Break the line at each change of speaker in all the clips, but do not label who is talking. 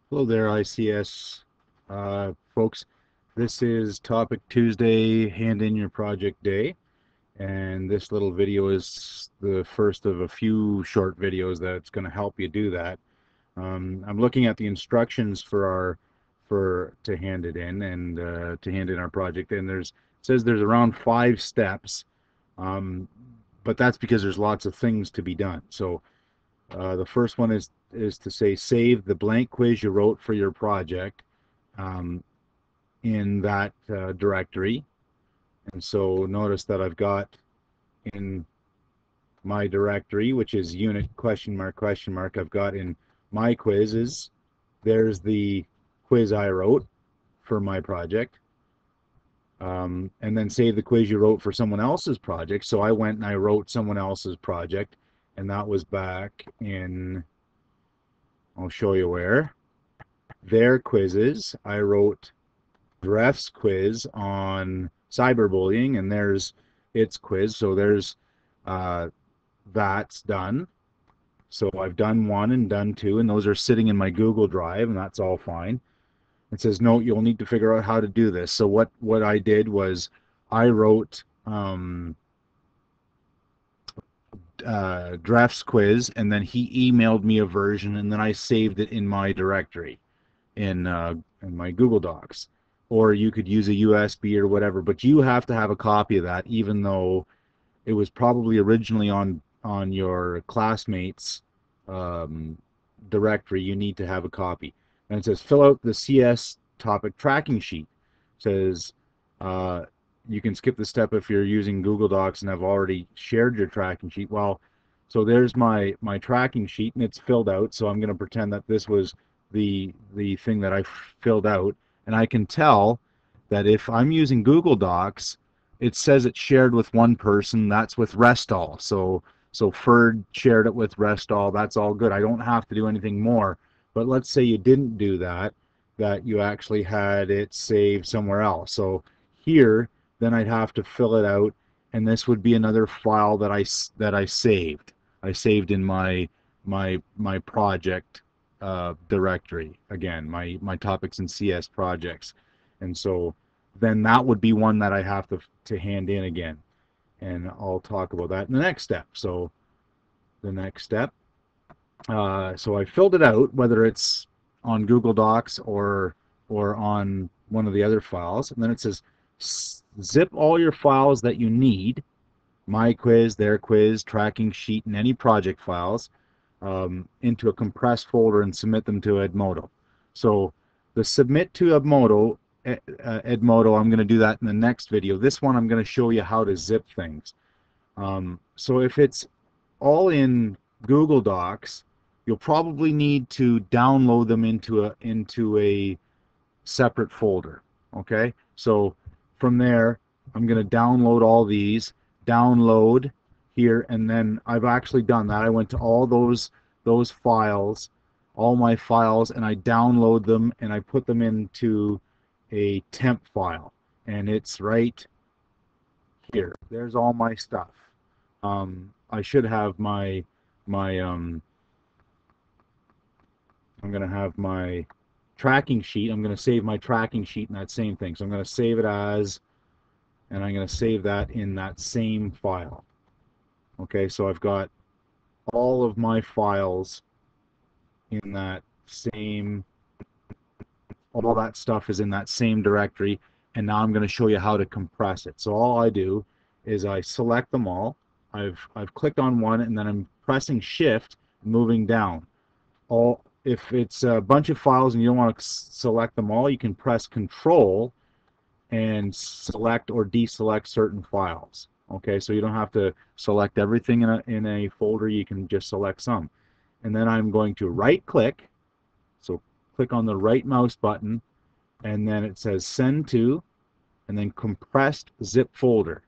Hello there, ICS folks. This is Topic Tuesday, Hand in Your Project Day, and this little video is the first of a few short videos that's going to help you do that. I'm looking at the instructions for to hand it in and to hand in our project, and it says there's around 5 steps, um, but that's because there's lots of things to be done. So the first one is to say save the blank quiz you wrote for your project um, in that directory. And so notice that I've got in my directory, which is unit question mark question mark, I've got in my quizzes, there's the quiz I wrote for my project. And then save the quiz you wrote for someone else's project. So I went and I wrote someone else's project, and that was back in, I'll show you where. Their quizzes. I wrote Ref's quiz on cyberbullying, and there's its quiz. So there's uh, that's done. So I've done 1 and done 2, and those are sitting in my Google Drive, and that's all fine. It says, note, you'll need to figure out how to do this. So what I did was I wrote Dref's quiz, and then he emailed me a version, and then I saved it in my directory in my Google Docs. Or you could use a USB or whatever, but you have to have a copy of that, even though it was probably originally on your classmates' directory. You need to have a copy. And it says fill out the CS topic tracking sheet. It says uh, you can skip the step if you're using Google Docs and have already shared your tracking sheet. Well, so there's my tracking sheet, and it's filled out. So I'm going to pretend that this was the thing that I filled out, and I can tell that if I'm using Google Docs, it says it's shared with one person. That's with Restall. So Ferd shared it with Restall. That's all good. I don't have to do anything more. But let's say you didn't do that, that you actually had it saved somewhere else. So here, then I'd have to fill it out, and this would be another file that I saved. I saved in my project directory again, my topics and CS projects, and so then that would be one that I have to hand in again, and I'll talk about that in the next step. So the next step, so I filled it out, whether it's on Google Docs or on one of the other files, and then it says zip all your files that you need, my quiz, their quiz, tracking sheet, and any project files into a compressed folder and submit them to Edmodo. So the submit to Edmodo, I'm going to do that in the next video. This one, I'm going to show you how to zip things. So if it's all in Google Docs, you'll probably need to download them into a separate folder. Okay, so from there, I'm going to download all these, download here, and then I've actually done that. I went to all those files, all my files, and I download them and I put them into a temp file, and it's right here. There's all my stuff. I should have my I'm going to have my tracking sheet. I'm going to save my tracking sheet in that same thing. So I'm going to save it as, and I'm going to save that in that same file. Okay, so I've got all of my files in that same, all that stuff is in that same directory, and now I'm going to show you how to compress it. So all I do is I select them all. I've clicked on one, and then I'm pressing Shift, moving down. All if it's a bunch of files and you don't want to select them all, you can press Control and select or deselect certain files. Okay, so you don't have to select everything in a folder. You can just select some. And then I'm going to right click. So click on the right mouse button, and then it says Send to, and then Compressed Zip Folder.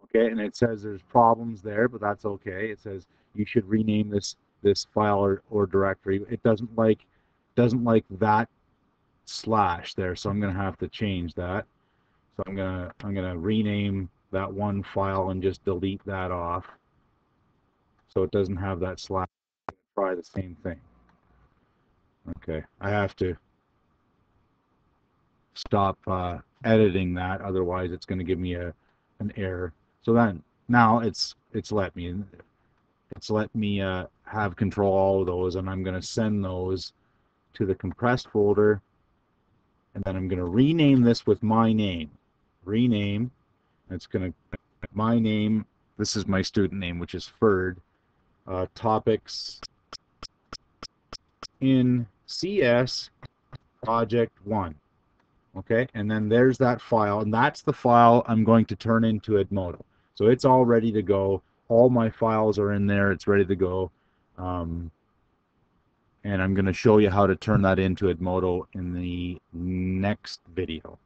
Okay, and it says there's problems there, but that's okay. It says you should rename this file or directory. It doesn't like that slash there, so I'm going to have to change that. So I'm gonna rename that one file and just delete that off, so it doesn't have that slash. Try the same thing. Okay, I have to stop editing that, otherwise it's going to give me an error. So then now it's let me have control of all of those, and I'm going to send those to the compressed folder, and then I'm going to rename this with my name. Rename. It's going to my name. This is my student name, which is Ferd. Topics in CS Project 1. Okay, and then there's that file, and that's the file I'm going to turn into Edmodo. So it's all ready to go. All my files are in there. It's ready to go. And I'm going to show you how to turn that into Edmodo in the next video.